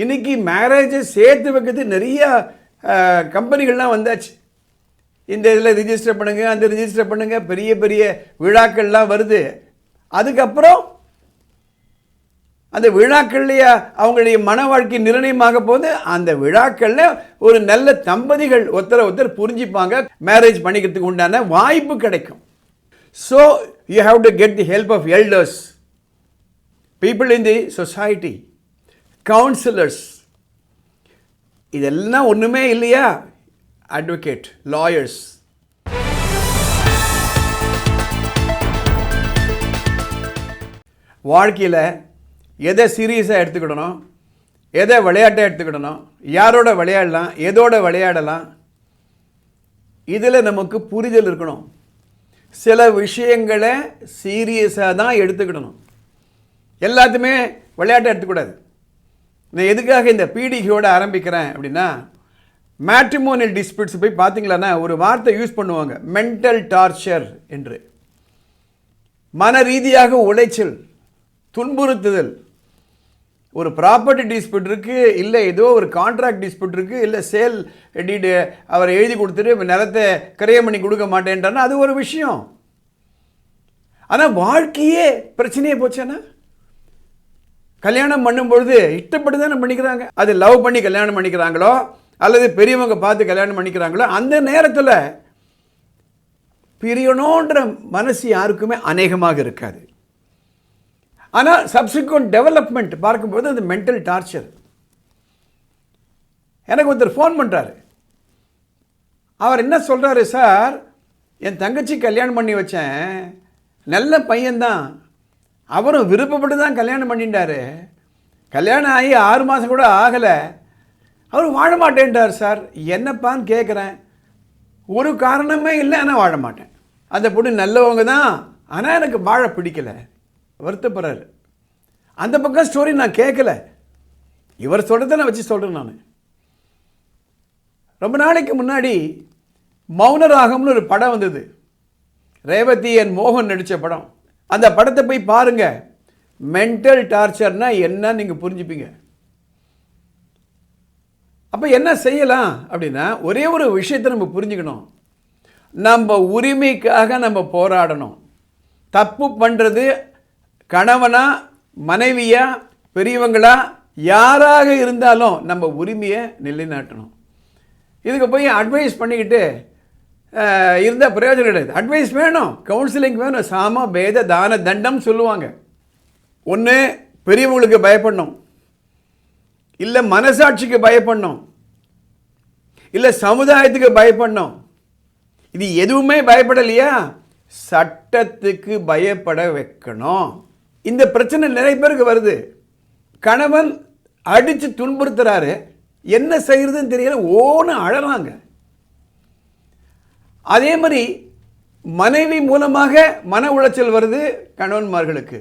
இன்றைக்கி மேரேஜை சேர்த்து வைக்கிறது நிறைய கம்பெனிகள்லாம் வந்தாச்சு. இந்த இதில் ரிஜிஸ்டர் பண்ணுங்கள், அந்த ரிஜிஸ்டர் பண்ணுங்கள், பெரிய பெரிய விழாக்கள்லாம் வருது. அதுக்கப்புறம் அந்த விழாக்கள்லையே அவங்களுடைய மன வாழ்க்கை நிர்ணயமாக போது அந்த விழாக்களில் ஒரு நல்ல தம்பதிகள் ஒருத்தர் புரிஞ்சுப்பாங்க, மேரேஜ் பண்ணிக்கிறதுக்கு உண்டான வாய்ப்பு கிடைக்கும். So you have to get the help of elders, people in the society, counsellors. இதெல்லாம் ஒன்றுமே இல்லையா? Advocate, lawyers. வாழ்க்கையில் எதை சீரியஸாக எடுத்துக்கிடணும், எதை விளையாட்டை எடுத்துக்கிடணும், யாரோட விளையாடலாம், எதோட விளையாடலாம், இதில் நமக்கு புரிதல் இருக்கணும். சில விஷயங்களை சீரியஸாக தான் எடுத்துக்கிடணும், எல்லாத்தையுமே விளையாட்டை எடுத்துக்கூடாது. நான் எதுக்காக இந்த பீடிகையோடு ஆரம்பிக்கிறேன் அப்படின்னா, மேட்ரிமோனியல் டிஸ்பியூட்ஸ் போய் பார்த்தீங்களான்னா ஒரு வார்த்தை யூஸ் பண்ணுவாங்க, மென்டல் டார்ச்சர் என்று. மன ரீதியாக உளைச்சல், துன்புறுத்துதல். ஒரு ப்ராப்பர்ட்டி டிஸ்பியூட் இருக்குது, இல்லை ஏதோ ஒரு கான்ட்ராக்ட் டிஸ்பியூட் இருக்குது, இல்லை சேல் டீடு அவர் எழுதி கொடுத்துட்டு நிலத்தை கிரயம் பண்ணி கொடுக்க மாட்டேன்றான்னா அது ஒரு விஷயம். ஆனால் வாழ்க்கையே பிரச்சனையே போச்சானா, கல்யாணம் பண்ணும்பொழுது இஷ்டப்பட்டு தானே பண்ணிக்கிறாங்க. அது லவ் பண்ணி கல்யாணம் பண்ணிக்கிறாங்களோ அல்லது பெரியவங்க பார்த்து கல்யாணம் பண்ணிக்கிறாங்களோ, அந்த நேரத்தில் பிரியணுன்ற மனசு யாருக்குமே அநேகமாக இருக்காது. ஆனால் சப்சிக்வெண்ட் டெவலப்மெண்ட் பார்க்கும்போது அது மென்டல் டார்ச்சர். எனக்கு ஒருத்தர் ஃபோன் பண்ணுறாரு. அவர் என்ன சொல்கிறாரு, சார் என் தங்கச்சி கல்யாணம் பண்ணி வச்சேன், நல்ல பையன்தான், அவரும் விருப்பப்பட்டு தான் கல்யாணம் பண்ணிட்டாரு, கல்யாணம் ஆகி 6 மாதம் கூட ஆகலை, அவர் வாழ மாட்டேன்ட்டார் சார். என்னப்பான்னு கேட்குறேன். ஒரு காரணமே இல்லை, ஆனால் வாழ மாட்டேன். அந்த பொண்ணு நல்லவங்க தான், ஆனால் எனக்கு வாழ பிடிக்கலை, வருத்தப்படுறாரு. அந்த பக்கம் ஸ்டோரி நான் கேட்கல, இவர் சொல்கிறத நான் வச்சு சொல்கிறேன். நான் ரொம்ப நாளைக்கு முன்னாடி மௌனராகம்னு ஒரு படம் வந்தது, ரேவதி என் மோகன் நடித்த படம். அந்த படத்தை போய் பாருங்கள். மென்டல் டார்ச்சர்னா என்ன நீங்கள் புரிஞ்சுப்பீங்க. அப்போ என்ன செய்யலாம் அப்படின்னா, ஒரே ஒரு விஷயத்தை நம்ம புரிஞ்சுக்கணும், நம்ம உரிமைக்காக நம்ம போராடணும். தப்பு பண்ணுறது கணவனா மனைவியா பெரியவங்களா யாராக இருந்தாலும் நம்ம உரிமையை நிலைநாட்டணும். இதுக்கு போய் அட்வைஸ் பண்ணிக்கிட்டு இருந்தால் பிரயோஜனம் கிடையாது. அட்வைஸ் வேணும், கவுன்சிலிங் வேணும், சாம பேத தான தண்டம் சொல்லுவாங்க. ஒன்று பெரியவங்களுக்கு பயப்படணும், இல்லை மனசாட்சிக்கு பயப்படணும், இல்லை சமுதாயத்துக்கு பயப்படணும். இது எதுவுமே பயப்படலையா, சட்டத்துக்கு பயப்பட வைக்கணும். இந்த பிரச்சனை நிறைய பேருக்கு வருது. கணவன் அடித்து துன்புறுத்துறாரு, என்ன செய்யறதுன்னு தெரியல, ஓன்னு அழறாங்க. அதே மாதிரி மனைவி மூலமாக மன உளைச்சல் வருது கணவன்மார்களுக்கு,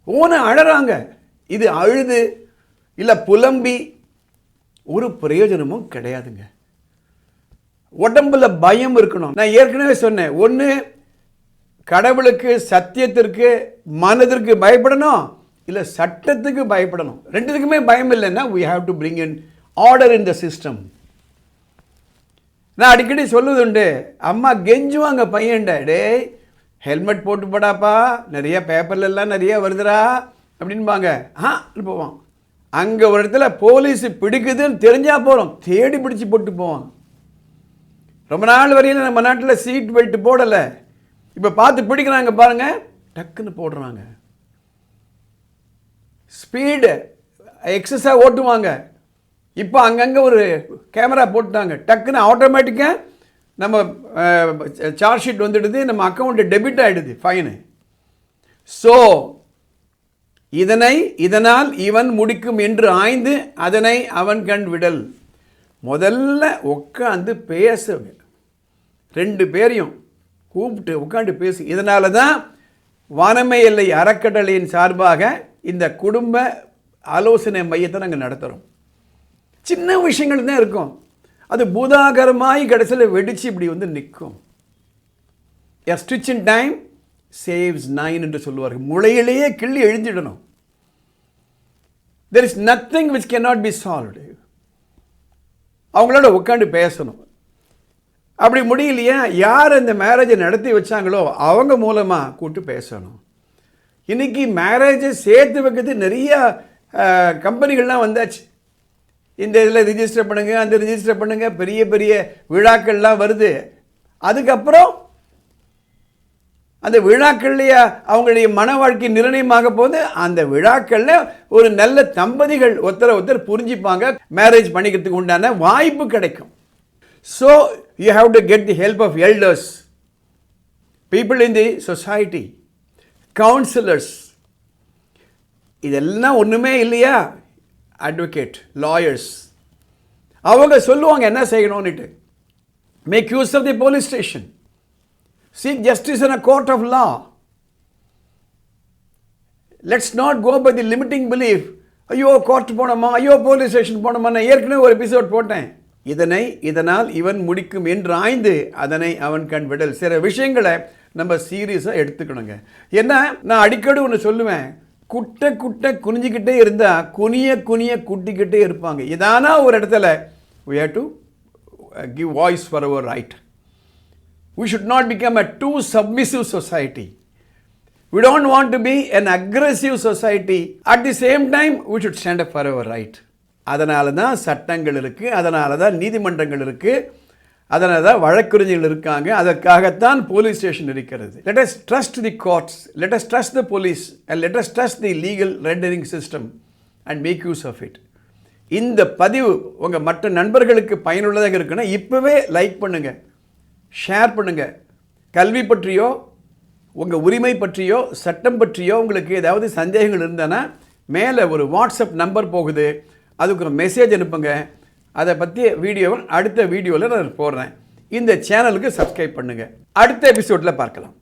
ஓன்னு அழறாங்க. இது அழுது இல்லை புலம்பி ஒரு பிரயோஜனமும் கிடையாதுங்க. உடம்புல பயம் இருக்கணும். நான் ஏற்கனவே சொன்னேன், ஒன்று கடவுளுக்கு, சத்தியத்திற்கு, மனதிற்கு பயப்படணும், இல்லை சட்டத்துக்கு பயப்படணும். ரெண்டுத்துக்குமே பயம் இல்லைன்னா we have to bring in order in the system. நான் அடிக்கடி சொல்லுதுண்டு, அம்மா கெஞ்சுவாங்க பையன்ட, டே ஹெல்மெட் போட்டு போடாப்பா, நிறைய பேப்பர்லாம் நிறைய வருதுடா அப்படின்பாங்க. போவான். அங்கே ஒரு இடத்துல போலீஸ் பிடிக்குதுன்னு தெரிஞ்சால் போகிறோம், தேடி பிடிச்சி போட்டு போவான். ரொம்ப நாள் வரையில் நம்ம நாட்டில் சீட் பெல்ட் போடலை, இப்போ பார்த்து பிடிக்கிறாங்க பாருங்கள், டக்குன்னு போடுறாங்க. ஸ்பீடு எக்ஸஸாக ஓட்டுவாங்க, இப்போ அங்கங்கே ஒரு கேமரா போட்டுட்டாங்க, டக்குன்னு ஆட்டோமேட்டிக்காக நம்ம சார்ஜ் ஷீட் வந்துடுது, நம்ம அக்கௌண்ட்டு டெபிட் ஆகிடுது ஃபைனு. ஸோ இதனால் இவன் முடிக்கும் என்று ஆய்ந்து அதனை அவன் கண் விடல். முதல்ல உட்காந்து பேசுங்க, 2 பேரையும் கூப்பிட்டு உட்காந்து பேசு. இதனால தான் வானமை எல்லை அறக்கட்டளையின் சார்பாக இந்த குடும்ப ஆலோசனை மையத்தை நாங்கள் நடத்துகிறோம். சின்ன விஷயங்கள் தான் இருக்கும், அது பூதாகரமாய் கடைசியில் வெடித்து இப்படி வந்து நிற்கும். எ ஸ்டிச் இன் டைம் சேவ்ஸ் 9 என்று சொல்லுவார்கள். முளையிலேயே கிள்ளி எழுந்திடணும். there is nothing which cannot be solved. அவங்களோட உட்காந்து பேசணும். அப்படி முடியலையா, யார் இந்த மேரேஜை நடத்தி வச்சாங்களோ அவங்க மூலமாக கூப்பிட்டு பேசணும். இன்றைக்கி மேரேஜை சேர்த்து வைக்கிறது நிறைய கம்பெனிகள்லாம் வந்தாச்சு. இந்த இதில் ரிஜிஸ்டர் பண்ணுங்கள், அந்த ரிஜிஸ்டர் பண்ணுங்கள், பெரிய பெரிய விழாக்கள்லாம் வருது. அதுக்கப்புறம் அந்த விழாக்கள்லேயே அவங்களுடைய மன வாழ்க்கை நிர்ணயமாக போது அந்த விழாக்களில் ஒரு நல்ல தம்பதிகள் ஒருத்தர் புரிஞ்சுப்பாங்க, மேரேஜ் பண்ணிக்கிறதுக்கு உண்டான வாய்ப்பு கிடைக்கும். So you have to get the help of elders, people in the society, counsellors. இதெல்லாம் ஒன்றுமே இல்லையா, அட்வொகேட், லாயர்ஸ், அவங்க சொல்லுவாங்க என்ன செய்யணும்னுட்டு. Make use of the police station. Seek justice in a court of law. Let's not go by the limiting belief. ஐயோ court போனோமா, ஐயோ போலீஸ் ஸ்டேஷன் போனோமா. நான் ஏற்கனவே ஒரு எபிசோட் போட்டேன். இதனால் இவன் முடிக்கும் என்று ஆய்ந்து அதனை அவன் கண் விடல். சில விஷயங்களை நம்ம சீரியஸாக எடுத்துக்கணுங்க. ஏன்னா நான் அடிக்கடி ஒன்று சொல்லுவேன், குட்டை குனிஞ்சிக்கிட்டே இருந்தால் குனிய குட்டிக்கிட்டே இருப்பாங்க. இதானா ஒரு இடத்துல we have to give voice for our right. We should not become a too submissive society. We don't want to be an aggressive society. At the same time, we should stand up for our right. அதனால தான் சட்டங்கள் இருக்குது, அதனால தான் நீதிமன்றங்கள் இருக்குது, அதனால தான் வழக்கறிஞர்கள் இருக்காங்க, அதற்காகத்தான் போலீஸ் ஸ்டேஷன் இருக்கிறது. Let us trust the courts, let us trust the police, and let us trust the legal rendering system and make use of it. இந்த பதிவு உங்கள் மற்ற நண்பர்களுக்கு பயனுள்ளதாக இருக்குன்னா இப்போவே லைக் பண்ணுங்கள், ஷேர் பண்ணுங்கள். கல்வி பற்றியோ உங்கள் உரிமை பற்றியோ சட்டம் பற்றியோ உங்களுக்கு ஏதாவது சந்தேகங்கள் இருந்தனா மேலே ஒரு வாட்ஸ்அப் நம்பர் போகுது, அதுக்கு ஒரு மெசேஜ் அனுப்புங்க. அதை பற்றி வீடியோவை அடுத்த வீடியோவில் நான் போடுறேன். இந்த சேனலுக்கு சப்ஸ்கிரைப் பண்ணுங்கள். அடுத்த எபிசோடில் பார்க்கலாம்.